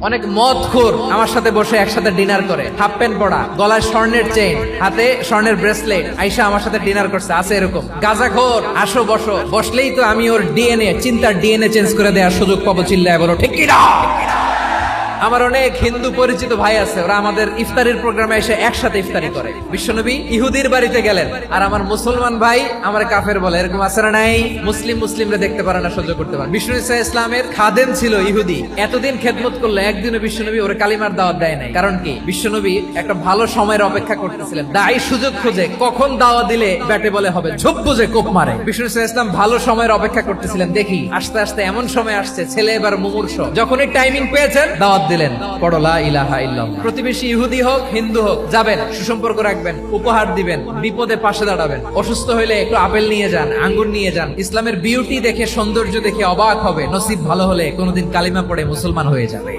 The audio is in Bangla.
অনেক মদখোর আমার সাথে বসে একসাথে ডিনার করে, হাফ প্যান্ট পরা, গলায় স্বর্ণের চেইন, হাতে স্বর্ণের ব্রেসলেট, আইসা আমার সাথে ডিনার করছে, আছে এরকম। গাঁজাখোর, আসো বসো, বসলেই তো আমি ওর ডিএনএ, চিন্তার ডিএনএ চেঞ্জ করে দেওয়ার সুযোগ পাবো, চিল্লায় বলো ঠিক কি না? আমার অনেক হিন্দু পরিচিত ভাই আছে, ওরা আমাদের ইফতারির প্রোগ্রামে এসে একসাথে ইফতারি করে। বিশ্বনবী ইহুদির বাড়িতে গেলেন, আর আমার মুসলমান ভাই আমার কাফের বলে, এরকম আছে না নাই? মুসলিমরা দেখতে পারে না, সহ্য করতে পারে। বিষ্ণু ইসা ইসলামের খাদেম ছিল ইহুদি, এতদিন খেদমত করলো, একদিনও বিশ্বনবী ওরে কালিমার দাওয়াত দেয় নাই। কারণ কি? বিশ্বনবী একটা ভালো সময়ের অপেক্ষা করতেছিলেন, দায়ী সুযোগ খুঁজে কখন দাওয়া দিলে ব্যাটে বলে হবে, ঝোপ বুঝে কোপ মারে। বিষ্ণু ইসা ইসলাম ভালো সময়ের অপেক্ষা করতেছিলেন, দেখি আস্তে আস্তে এমন সময় আসছে, ছেলে এবার মুমূর্ষ, যখনই টাইমিং পেয়েছেন দাওয়াত দিলেন, পড়ো লা ইলাহা ইল্লাল্লাহ। প্রতিবেশী ইহুদি হোক হিন্দু হোক, যাবেন, সুসম্পর্ক রাখবেন, উপহার দিবেন, বিপদে পাশে দাঁড়াবেন, অসুস্থ হইলে একটু আপেল নিয়ে যান, আঙ্গুর নিয়ে যান। ইসলামের বিউটি দেখে, সৌন্দর্য দেখে অবাক হবে, নসিব ভালো হলে কোনোদিন কালিমা পড়ে মুসলমান হয়ে যাবে।